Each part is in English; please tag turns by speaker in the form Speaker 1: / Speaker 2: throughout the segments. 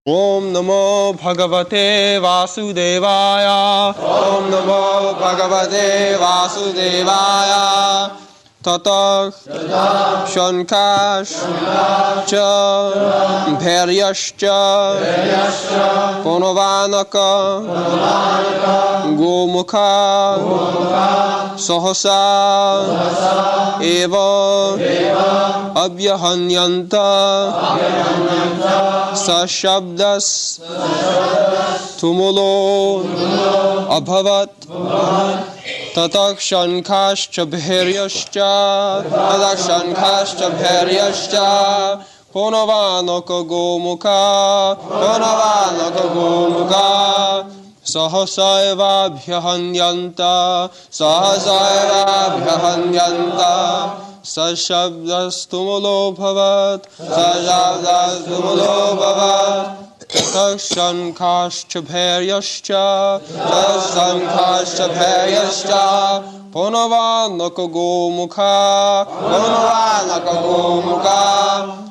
Speaker 1: Om Namo Bhagavate Vasudevaya. Om Namo Bhagavate Vasudevaya. Tata Shankash Cha Bharyascha Ponovanaka Gomukha Sahasa Eva Abhyahanyanta Sashabdas Tumulo Abhavat Tatak Shankascha Bharyascha Ponovanaka Gomukha Sahasaiva Bhyahanyanta Sashabdas Tumulo Bhavat Tatak Shankascha Bharyascha Ponovanaka Gomukha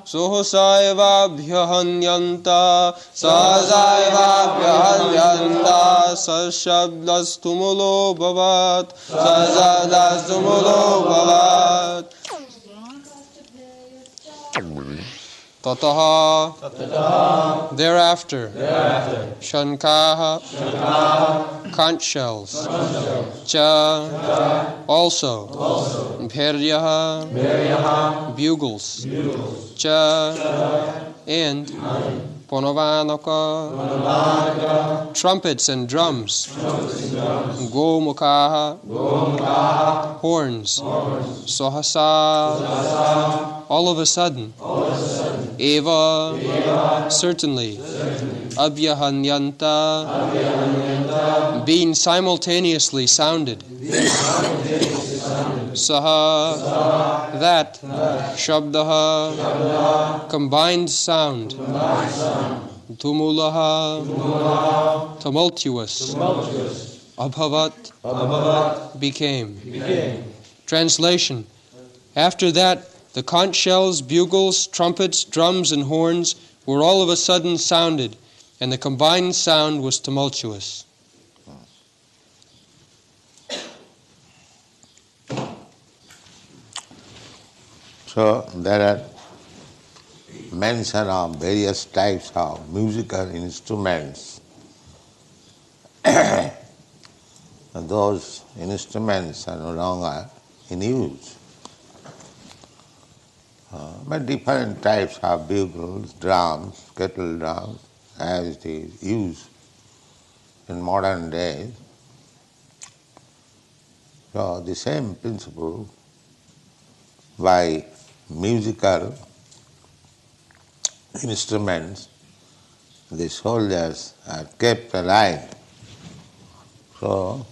Speaker 1: Sahasaiva Bhyahanyanta Sashabdas Tumulo Bhavat Tataha thereafter Shankaha conch shells Cha also Bharyaha bugles Cha and Ponovanaka trumpets and drums Gomukha horns Sahasa all of a sudden Eva certainly Abhyahanyanta being simultaneously sounded Saha that Shabdaha combined sound Tumulaha tumultuous Abhavat became. Translation. After that the conch shells, bugles, trumpets, drums, and horns were all of a sudden sounded, and the combined sound was tumultuous.
Speaker 2: So there are mention of various types of musical instruments. Those instruments are no longer in use. But different types of bugles, drums, kettle drums, as it is used in modern days. So the same principle by musical instruments, the soldiers are kept alive, so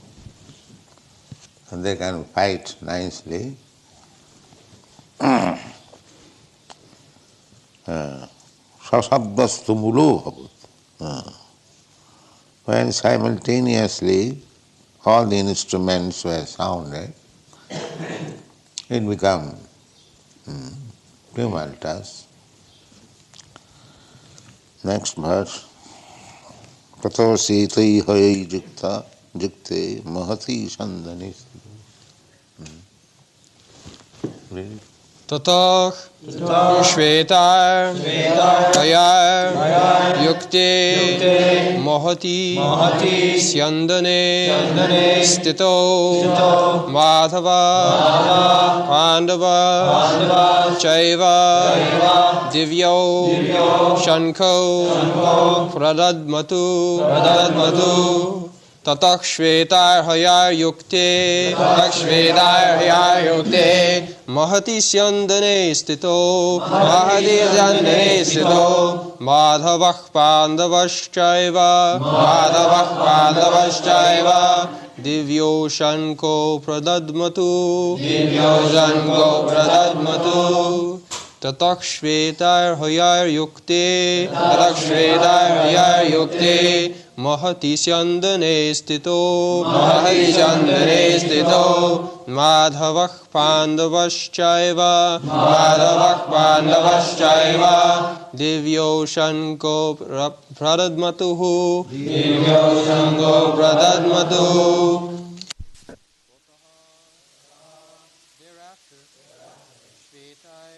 Speaker 2: they can fight nicely. Sasabdastumulo. When simultaneously all the instruments were sounded, it became tumultuous. Next verse. Tato siti hai jikta jikte mahati sandani.
Speaker 1: Tatah Shvetar Hayar Yukte Mahati Syandane Stito Madhava Pandava Chaiva Divyo Shanko Pradadmatu Tatak Shvetar Hayar Yukte Mahati Syandane Stito Madhavah Pandavaschaiva Divyo Shanko Pradadmatu Tatak Shvetar Hayar Yukte Mahati Syandane Stito Madhavah Pandavaschaiva Divyo Shanko Pradadmatuhu Thereafter, Shvetai,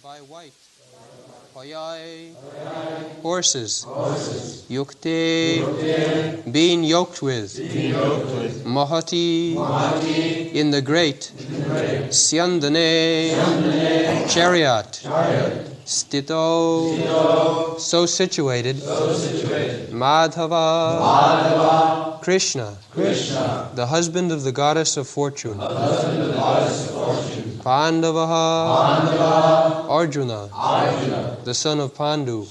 Speaker 1: by white, Hoyai, horses, Yukte, being yoked with, Mahati, in the great, Syandane, chariot, Stito, so situated, Madhava, Krishna, the husband of the goddess of fortune, Pandavaha, Arjuna, the son of Pandu,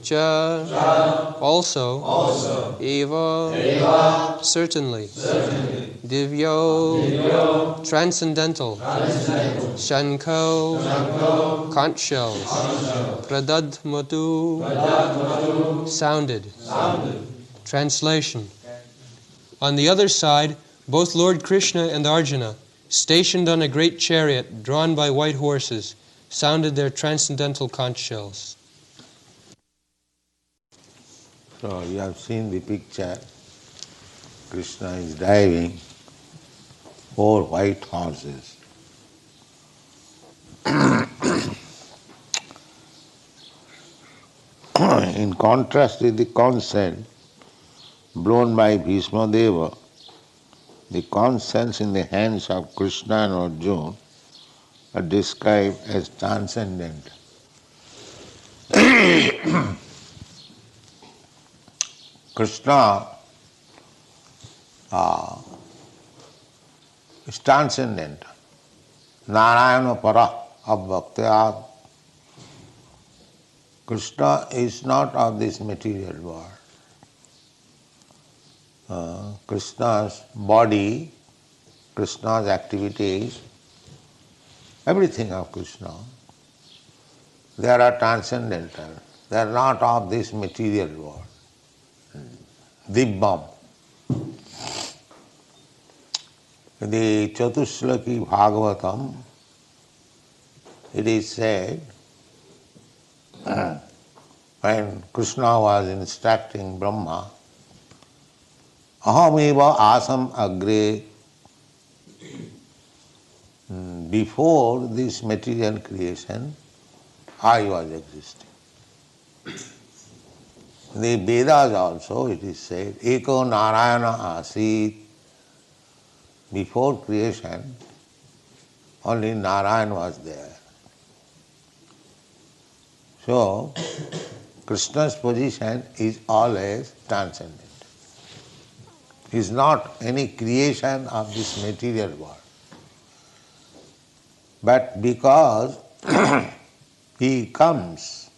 Speaker 1: Cha, also, Eva, certainly, Divyo, transcendental, Shanko, conch shells, Pradadmatu, sounded. Translation. On the other side, both Lord Krishna and Arjuna, stationed on a great chariot drawn by white horses, sounded their transcendental conch shells.
Speaker 2: So you have seen the picture. Krishna is driving 4 white horses. In contrast with the conch shell blown by Bhishma Deva, the conch shells in the hands of Krishna and Arjuna are described as transcendent. Krishna is transcendent. Narayana para abhaktya. Krishna is not of this material world. Krishna's body, Krishna's activities, everything of Krishna, they are transcendental. They are not of this material world. Dibbam. The Chatushlaki Bhagavatam, it is said, when Krishna was instructing Brahma, Ahameva asam agre, before this material creation, I was existing. The Vedas also, it is said, Eko Narayana asit. Before creation, only Narayan was there. So, Krishna's position is always transcendent. He is not any creation of this material world. But because he comes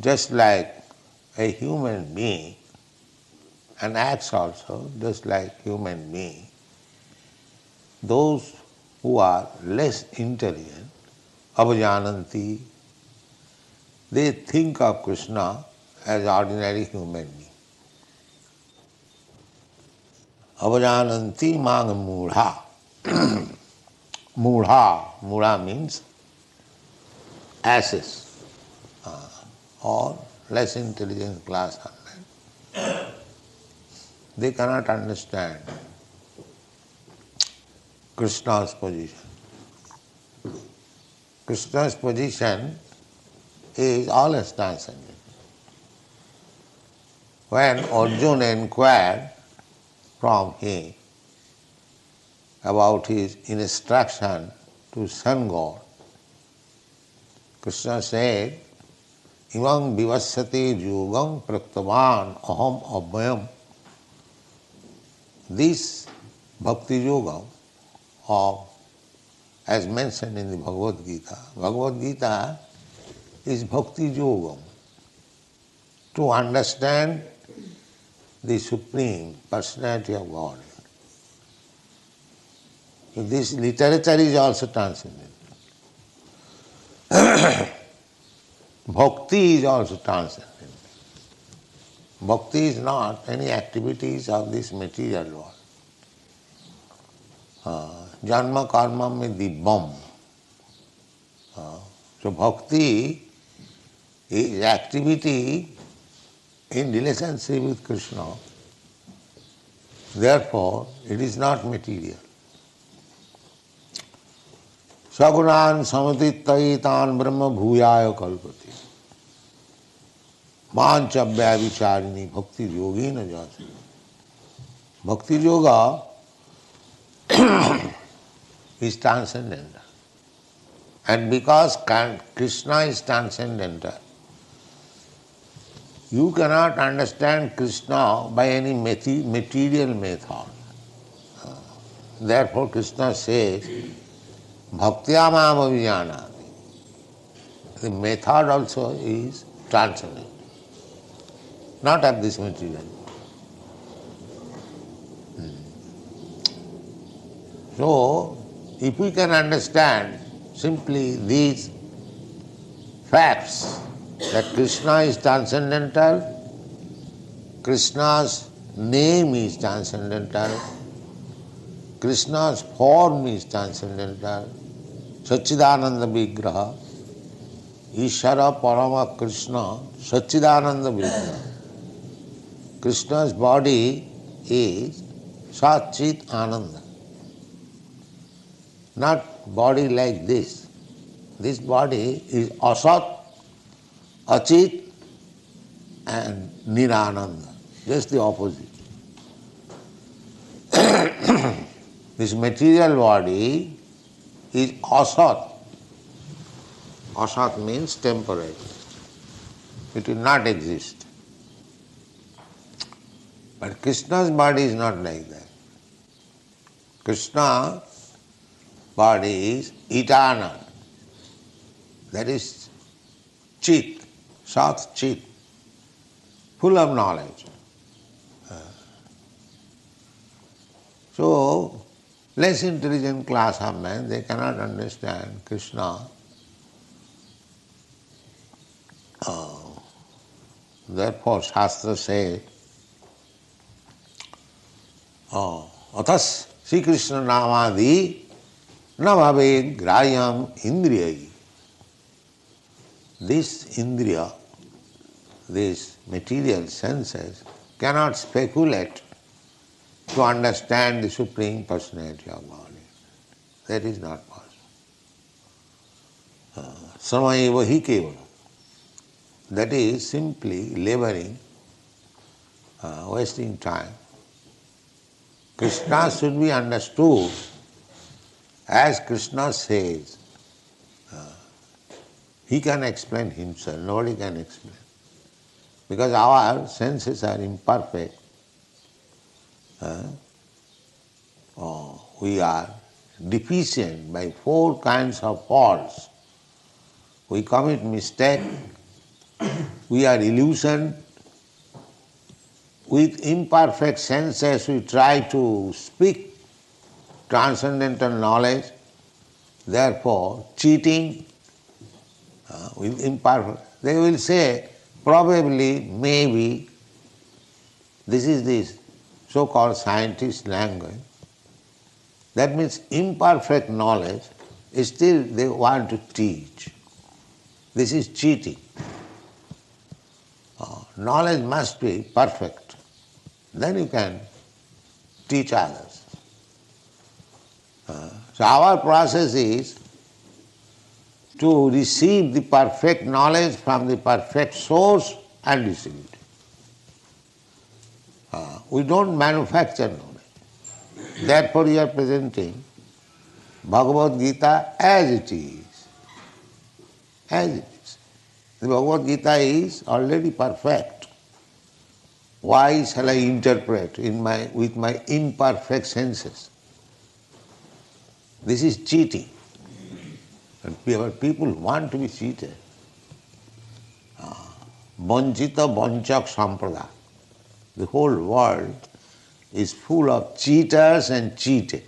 Speaker 2: just like a human being and acts also just like human being, those who are less intelligent, avajananti, they think of Krishna as ordinary human being. Avajananti mang mudha. Mudha means asses or less intelligent class of men. They cannot understand Krishna's position. Krishna's position is always transcendent. When Arjuna inquired from him about his instruction to sun god, Krishna said, Imam vivasyate yugam praktavan aham abhyam. This bhakti yoga, or as mentioned in the Bhagavad Gita, Bhagavad Gita is bhakti yoga, to understand the Supreme Personality of God. So this literature is also transcendent. Bhakti is also transcendent. Bhakti is not any activities of this material world. Janma karma mein dibbam. So bhakti is activity in relationship with Krishna. Therefore, it is not material. Sagunan samatitaitan brahma bhuyaya kalpati. Manchabhya vicharini bhakti yogina jati. Bhakti yoga is transcendental. And because Krishna is transcendental, you cannot understand Krishna by any material method. Therefore Krishna says, Bhaktya mam avijanati. The method also is transcendental, not of this material. So, if we can understand simply these facts, that Krishna is transcendental, Krishna's name is transcendental, Krishna's form is transcendental, Satchidananda Vigraha, Ishara Parama Krishna, Satchidananda Vigraha. Krishna's body is Sat Chit Ananda. Not body like this. This body is Asat, Achit and Nirananda. Just the opposite. This material body is Asat. Asat means temporary. It will not exist. But Krishna's body is not like that. Krishna's body is eternal. That is Chit, Sat Chit, full of knowledge. So, less intelligent class of men, they cannot understand Krishna. Therefore, Shastra says, Atas Sri Krishna Namadi na bhave grayam indriyai. This indriya, these material senses, cannot speculate to understand the Supreme Personality of Godhead. That is not possible. Samayeva hi kevala. That is simply laboring, wasting time. Krishna should be understood as Krishna says. He can explain himself, nobody can explain. Because our senses are imperfect. We are deficient by 4 kinds of faults. We commit mistake, we are illusioned. With imperfect senses we try to speak transcendental knowledge, therefore cheating with imperfect. They will say, probably, maybe, this is this so-called scientist language. That means imperfect knowledge, still they want to teach. This is cheating. Knowledge must be perfect. Then you can teach others. So our process is to receive the perfect knowledge from the perfect source and distribute it. We don't manufacture knowledge. Therefore we are presenting Bhagavad Gita as it is. As it is. The Bhagavad Gita is already perfect. Why shall I interpret with my imperfect senses? This is cheating. And people want to be cheated. Vanchita vanchak samprada. The whole world is full of cheaters and cheated.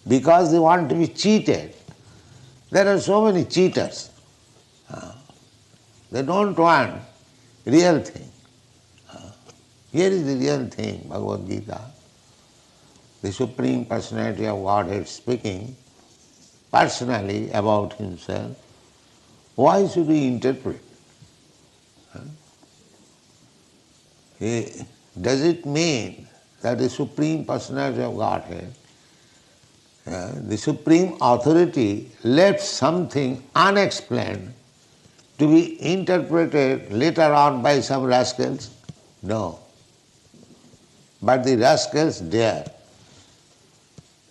Speaker 2: Because they want to be cheated, there are so many cheaters. They don't want real thing. Here is the real thing, Bhagavad Gita. The Supreme Personality of Godhead speaking personally about himself. Why should we interpret? Does it mean that the Supreme Personality of Godhead, the Supreme Authority, left something unexplained to be interpreted later on by some rascals? No. But the rascals dare.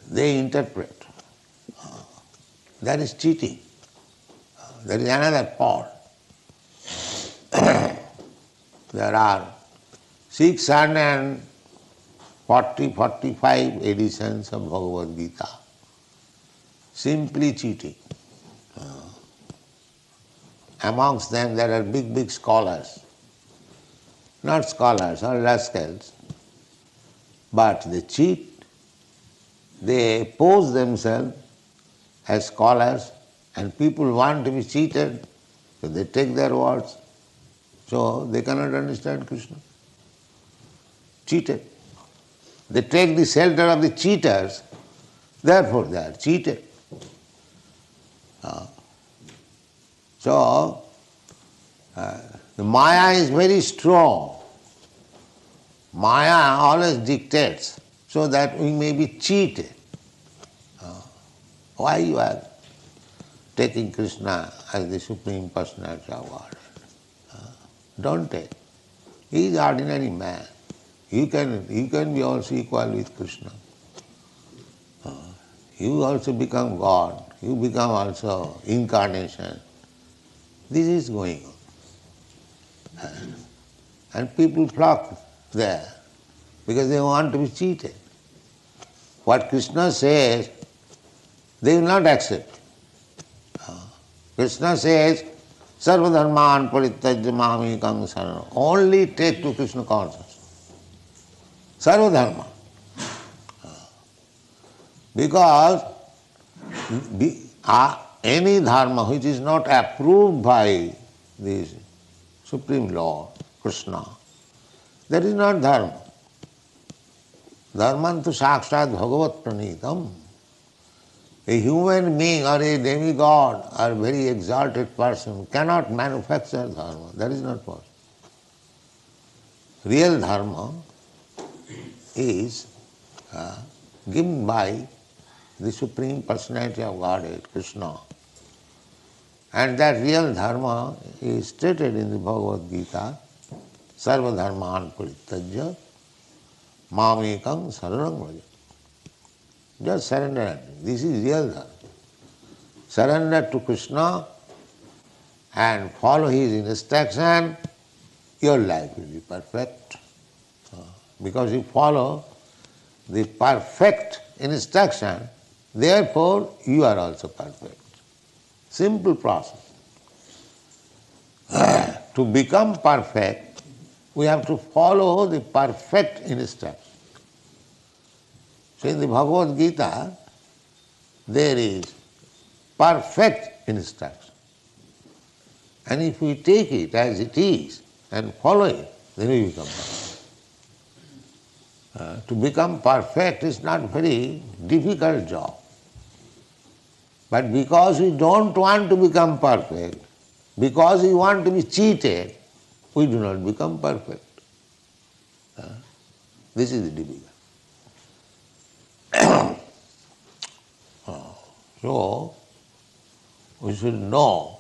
Speaker 2: They interpret. That is cheating. That is another part. There are 645 editions of Bhagavad Gita. Simply cheating. Amongst them there are big scholars. Not scholars, or rascals. But they cheat. They pose themselves as scholars, and people want to be cheated, so they take their words. So they cannot understand Krishna. Cheated. They take the shelter of the cheaters, therefore they are cheated. So the Maya is very strong. Maya always dictates so that we may be cheated. Why you are taking Krishna as the Supreme Personality of Godhead? Don't take. He is ordinary man. You can be also equal with Krishna. You also become God. You become also incarnation. This is going on. And people flock there because they want to be cheated. What Krishna says, they will not accept. Krishna says, Sarva dharman parityajya mamekam saranam. Only take to Krishna consciousness. Sarva dharma. Because any dharma which is not approved by the Supreme Lord, Krishna, that is not dharma. Dharmantu sakshat bhagavat pranitam. A human being or a demigod or very exalted person cannot manufacture dharma. That is not possible. Real dharma is given by the Supreme Personality of Godhead, Krishna. And that real dharma is stated in the Bhagavad Gita, Sarva dharman parityajya mamekam saranam vraja. Just surrender. This is real dharma. Surrender to Krishna and follow his instruction, your life will be perfect. Because you follow the perfect instruction, therefore you are also perfect. Simple process. To become perfect, we have to follow the perfect instruction. So in the Bhagavad Gita, there is perfect instruction. And if we take it as it is and follow it, then we become perfect. To become perfect is not a very difficult job. But because we don't want to become perfect, because we want to be cheated, we do not become perfect. This is the difficult. So, we should know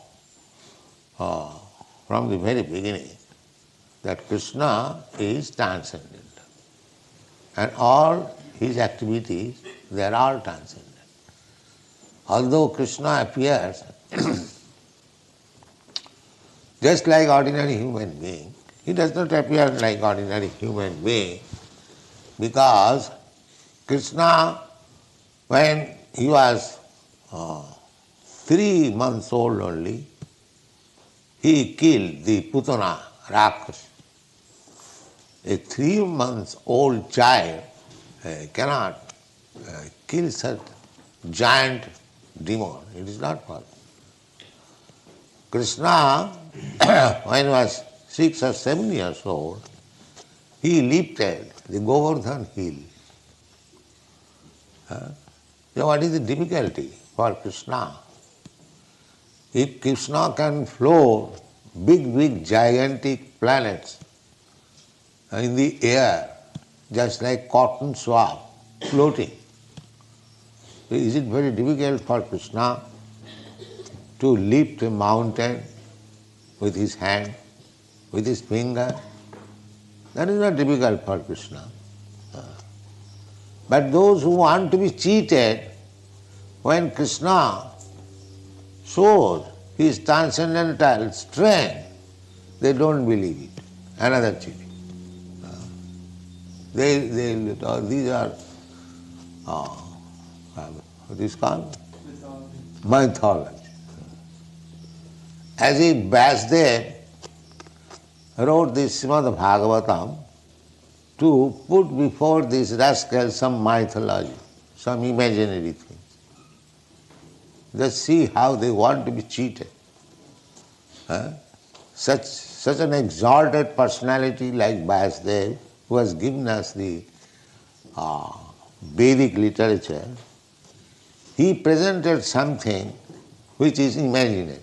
Speaker 2: from the very beginning that Krishna is transcendent. And all his activities, they are all transcendent. Although Krishna appears just like ordinary human being, he does not appear like ordinary human being because Krishna, when he was 3 months old only, he killed the Putana Raksha. A 3 months old child cannot kill such giant demon. It is not possible. Krishna, when he was 6 or 7 years old, he lifted the Govardhan hill. So what is the difficulty for Krishna? If Krishna can float big, gigantic planets in the air, just like cotton swab floating, is it very difficult for Krishna to lift a mountain with his hand, with his finger? That is not difficult for Krishna. But those who want to be cheated, when Krishna shows his transcendental strength, they don't believe it. Another cheating. These are what is called? Mythology. As if Vyasdev wrote this Shrimad Bhagavatam to put before this rascal some mythology, some imaginary thing. Just see how they want to be cheated. Such an exalted personality like Vyasdev, who has given us the Vedic literature, he presented something which is imaginary.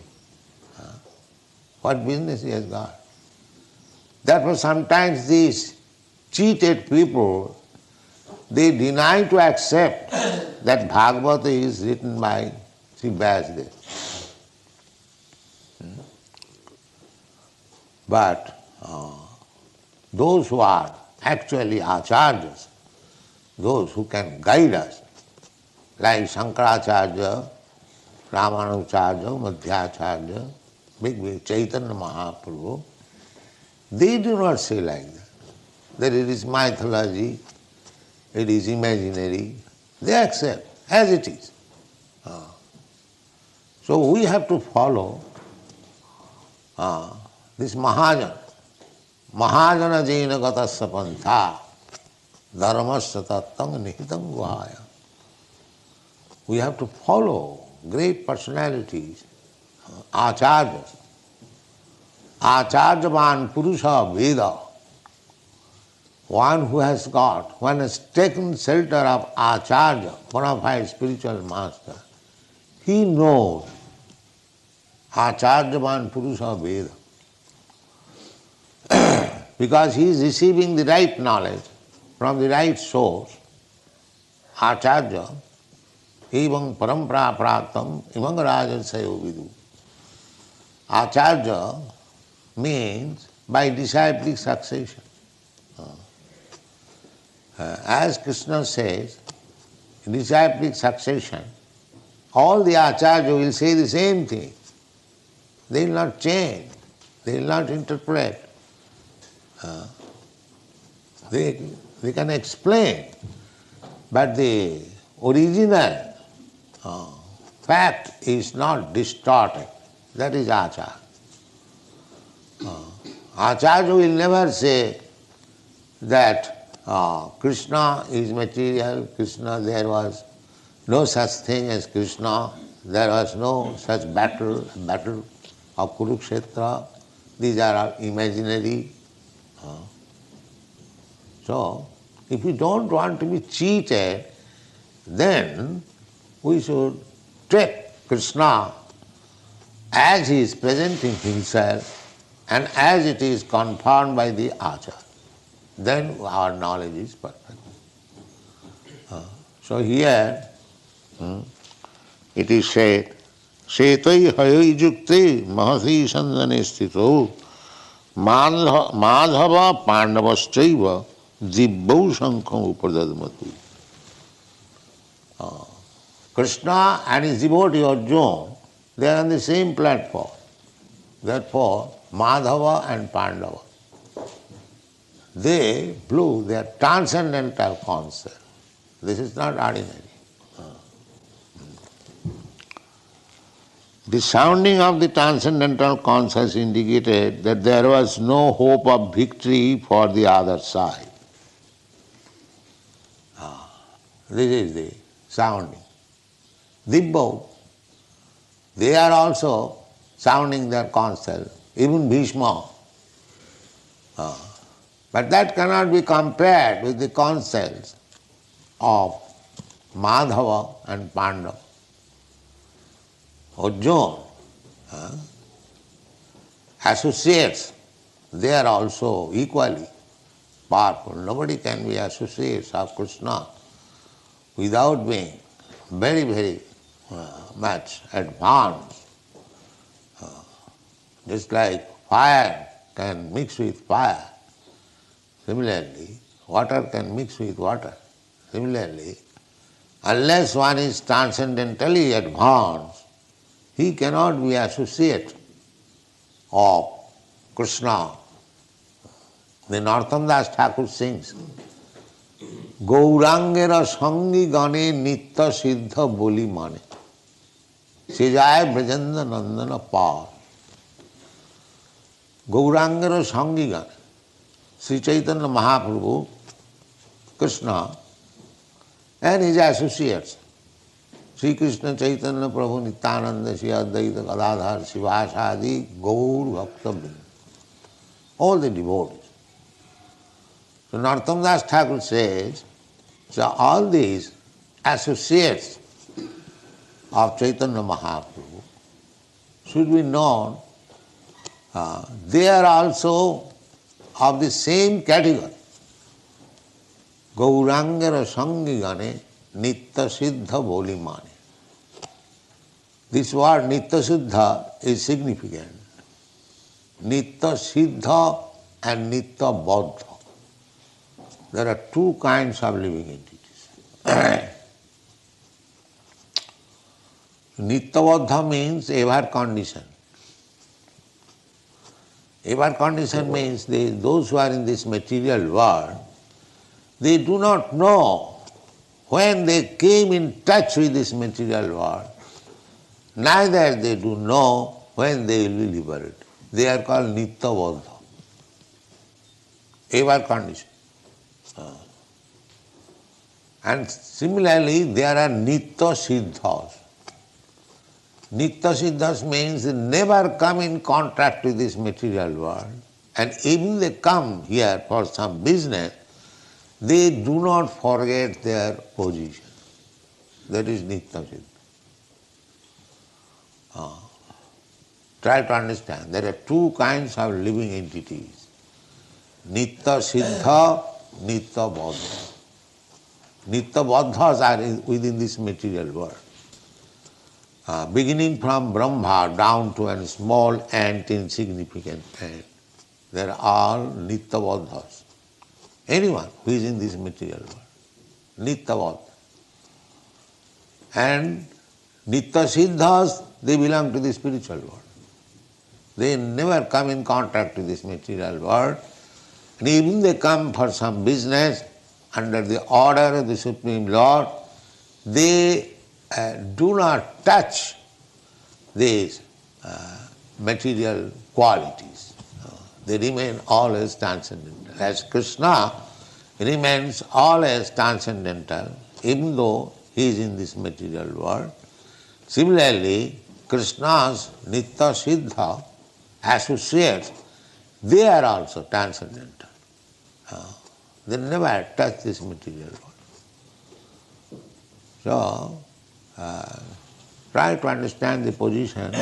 Speaker 2: What business he has got? Therefore sometimes these cheated people, they deny to accept that Bhagavad is written by Sri Vyasdev. But those who are actually acharyas, those who can guide us, like Shankaracharya, Ramanujarya, Madhyacharya, big Chaitanya Mahaprabhu, they do not say like that it is mythology, it is imaginary. They accept as it is. So we have to follow this Mahajana. Mahajana jena gatasya pantha dharmasya tattam nihitam guhaya. We have to follow great personalities, acharyas. Acharyavan purusha veda. One who has taken shelter of acharya, bona fide spiritual master, he knows acharyavan purusha veda. Because he is receiving the right knowledge from the right source, acharya, evam parampara praptam imam rajasayo vidu. Acharya means by disciplic succession. As Krishna says, disciplic succession, all the acharya will say the same thing. They will not change, they will not interpret. They can explain, but the original fact is not distorted. That is acharya. Acharya will never say that Krishna is material, Krishna, there was no such thing as Krishna, there was no such battle of Kurukshetra, these are all imaginary. So, if we don't want to be cheated, then we should take Krishna as he is presenting himself and as it is confirmed by the acharya. Then our knowledge is perfect. So here it is said, Setai hayoi jukte mahasi sandane sthito madhava pandavaschaiva dibbau shankham upadadmatu. Krishna and his devotee Arjuna, they are on the same platform. Therefore, Madhava and Pandava, they blew their transcendental concert. This is not ordinary. The sounding of the transcendental concert indicated that there was no hope of victory for the other side. This is the sounding. Dibbau, they are also sounding their concert. Even Bhishma, But that cannot be compared with the concepts of Madhava and Pandava. Arjuna, associates, they are also equally powerful. Nobody can be associates of Krishna without being very, very much advanced. Just like fire can mix with fire, similarly, water can mix with water. Similarly, unless one is transcendentally advanced, he cannot be associate of Krishna. The Narottam Das Thakur sings, Gaurangera sangi gane nitya siddha boli mane, sejaya brajanda nandana par. Gaurangera sangi gane, Sri Chaitanya Mahaprabhu, Krishna, and his associates, Sri Krishna Chaitanya Prabhu Nityananda Shri Advaita Gadadhar Sivasadi Gaur Bhakta, all the devotees. So Narottam Das Thakur says, so all these associates of Chaitanya Mahaprabhu should be known, they are also of the same category. Gaurangara sangi gane nitya siddha boli mane. This word nitya siddha is significant. Nitya siddha and nitya baddha. There are two kinds of living entities. Nitya baddha means ever conditioned. Ever conditioned means those who are in this material world, they do not know when they came in touch with this material world, neither they do know when they will be liberated. They are called nitya baddha, ever conditioned. And similarly, there are nitya siddhas. Nitya siddhas means they never come in contact with this material world, and even they come here for some business, they do not forget their position. That is nitya siddha. Try to understand. There are two kinds of living entities. Nitya siddha, nitya baddha. Nitya baddhas are within this material world. Beginning from Brahma down to a small ant, insignificant ant, they are all nitya baddhas. Anyone who is in this material world, nitya baddha. And nitya siddhas, they belong to the spiritual world. They never come in contact with this material world, and even they come for some business under the order of the Supreme Lord, they do not touch these material qualities. They remain always transcendental. As Krishna remains always transcendental, even though he is in this material world, similarly, Krishna's nitya siddha associates, they are also transcendental. They never touch this material world. So, try to understand the position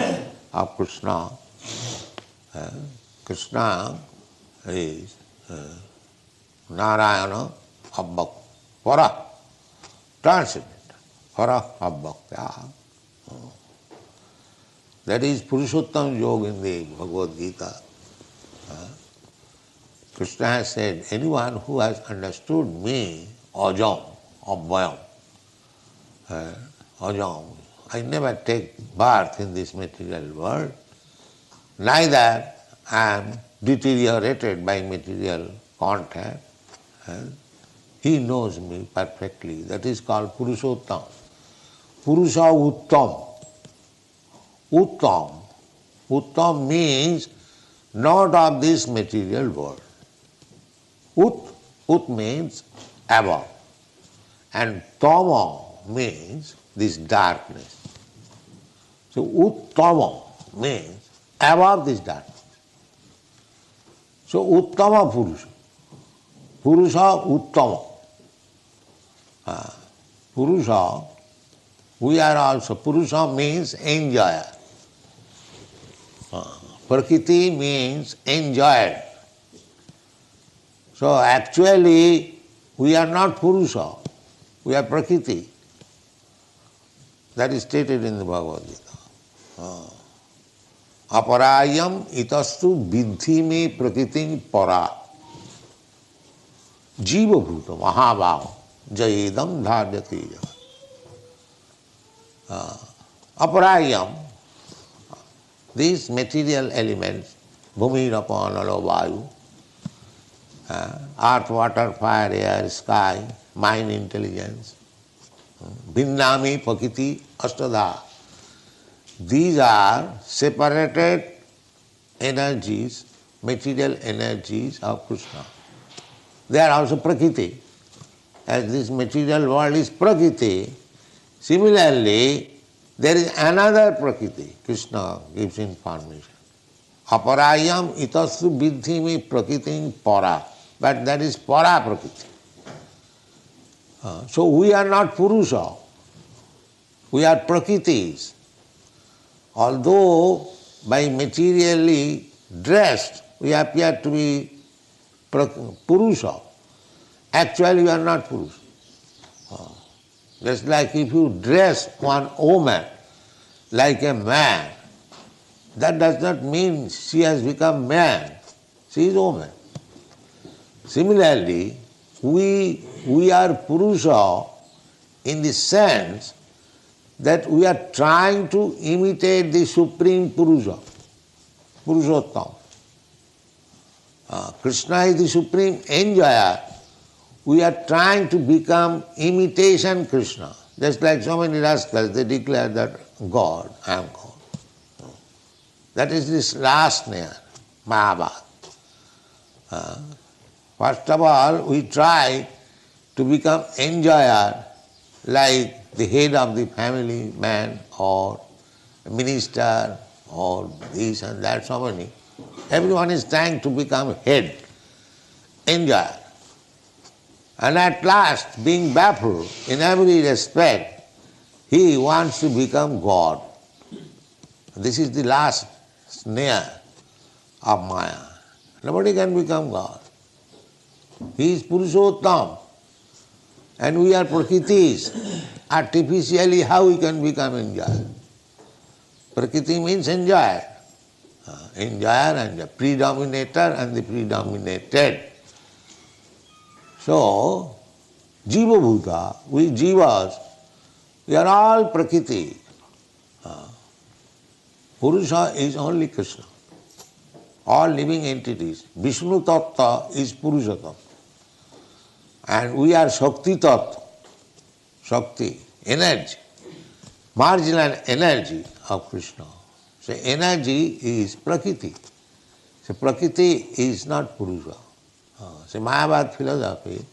Speaker 2: of Krishna. Krishna is Narayana Abbhakta, Para, transcendental, Para Abbhakta. That is Purushottam Yoga in the Bhagavad Gita. Krishna has said, anyone who has understood me, Ajam, Abhayam, Ajam, I never take birth in this material world, neither I am deteriorated by material contact. He knows me perfectly. That is called Purushottam. Purusha Uttam. Uttam. Uttam means not of this material world. Ut means above. And tama means this darkness. So uttama means above this darkness. So Uttama Purusha. Purusha Uttama. Purusha, we are also, Purusha means enjoyer. Prakriti means enjoyed. So actually, we are not Purusha, we are Prakriti. That is stated in the Bhagavad Gita. Aparayam itastu vidhi me prakritim para. Jiva bhuta mahabhav jayedam dhardyate. Aparayam, these material elements, bhumi, rapa, nalo, vayu, earth, water, fire, air, sky, mind, intelligence, Bhinnami, Prakriti, Ashtadha. These are separated energies, material energies of Krishna. They are also Prakriti. As this material world is Prakriti, similarly, there is another Prakriti. Krishna gives information. Aparayam itastu vidhimi prakritim para. But that is para Prakriti. So we are not Purusha. We are Prakritis. Although by materially dressed we appear to be Purusha, actually we are not Purusha. Just like if you dress one woman like a man, that does not mean she has become man. She is woman. Similarly, we are Purusha in the sense that we are trying to imitate the Supreme Purusha, Purushottam. Krishna is the Supreme Enjoyer. We are trying to become imitation Krishna. Just like so many rascals, they declare that God, I am God. That is this last snare, Mahabharata. First of all, we try to become enjoyer like the head of the family, man or minister or this and that, so many. Everyone is trying to become head, enjoyer. And at last, being baffled in every respect, he wants to become God. This is the last snare of Maya. Nobody can become God. He is Purushottam. And we are Prakritis. Artificially, how we can become enjoyer? Prakriti means enjoyer. Enjoyer and the predominator and the predominated. So, Jiva Bhuta, we Jivas, we are all Prakriti. Purusha is only Krishna. All living entities. Vishnu Tattva is Purusha Tattva. And we are Shakti Tattva. Shakti, energy. Marginal energy of Krishna. So energy is Prakriti. So Prakriti is not Purusha. So Mayavad philosophy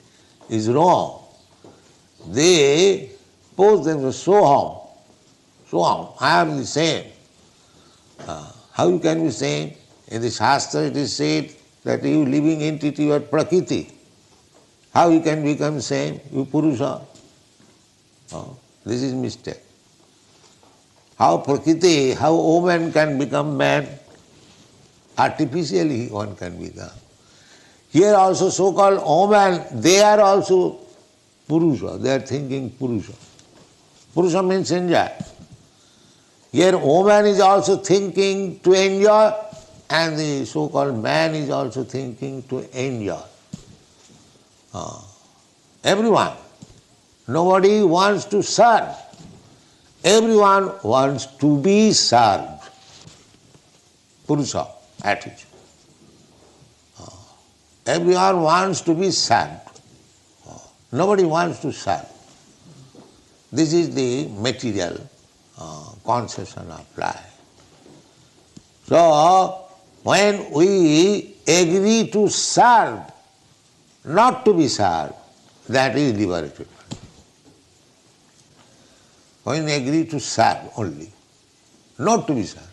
Speaker 2: is wrong. They pose themselves Soham, I am the same. How you can be same? In the Shastra it is said that you living entity, you are Prakriti. How you can become same? You Purusha. This is mistake. How Prakriti, how woman can become man? Artificially one can become. Here also so-called woman, they are also Purusha. They are thinking Purusha. Purusha means enjoy. Here woman is also thinking to enjoy and the so-called man is also thinking to enjoy. Everyone. Nobody wants to serve. Everyone wants to be served. Purusha attitude. Everyone wants to be served. Nobody wants to serve. This is the material conception of life. So, when we agree to serve, not to be served, that is liberated. When we agree to serve only, not to be served.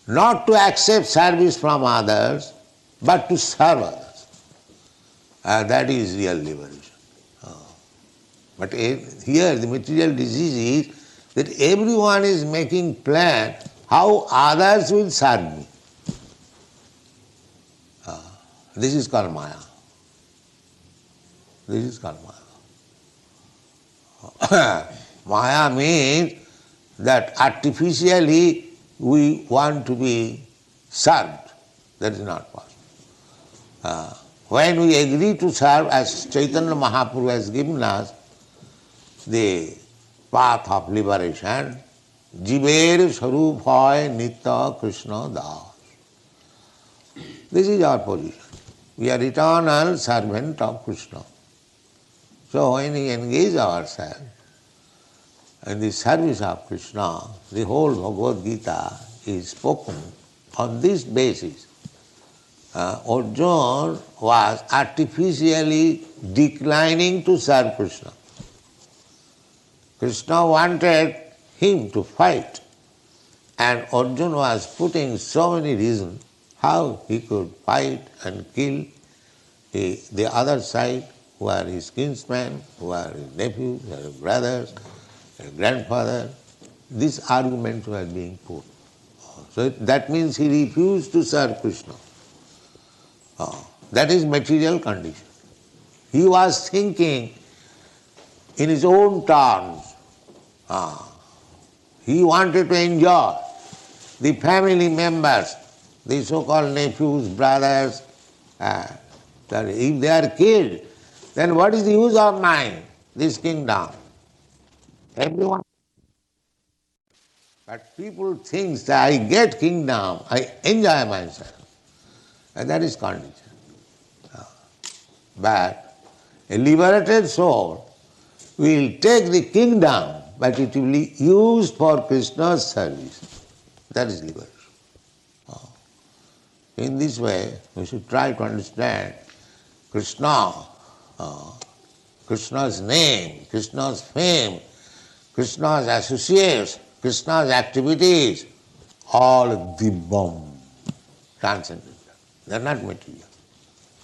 Speaker 2: not to accept service from others, but to serve others. That is real liberation. But here the material disease is that everyone is making plan how others will serve me. This is called Maya. This is called Maya. Maya means that artificially we want to be served. That is not possible. When we agree to serve, as Chaitanya Mahaprabhu has given us the path of liberation, Jiver Sarup Hoy Nitya Krishna Das. This is our position. We are eternal servant of Krishna. So when we engage ourselves in the service of Krishna, the whole Bhagavad Gita is spoken on this basis. Arjuna was artificially declining to serve Krishna. Krishna wanted him to fight, and Arjuna was putting so many reasons how he could fight and kill the other side, who are his kinsmen, who are his nephews, who are his brothers, his grandfather. This argument was being put. So that means he refused to serve Krishna. That is material condition. He was thinking in his own terms. He wanted to enjoy the family members, the so-called nephews, brothers. If they are killed, then what is the use of mine, this kingdom? Everyone. But people think that I get kingdom, I enjoy myself. And that is condition. But a liberated soul will take the kingdom, but it will be used for Krishna's service. That is liberation. In this way, we should try to understand Krishna, Krishna's name, Krishna's fame, Krishna's associates, Krishna's activities, all dibbam, transcendental. They are not material.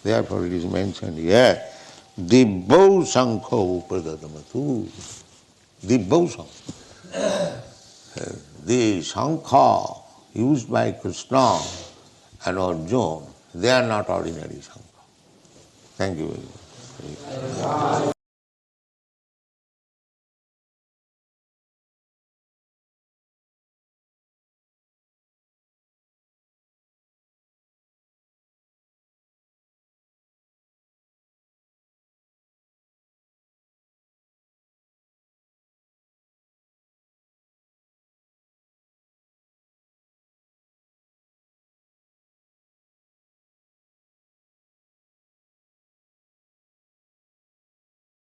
Speaker 2: Therefore it is mentioned here, dibbau sankho pradadamatu. Dibbau sankho. The sankha used by Krishna and Arjuna, they are not ordinary sankha. Thank you very much.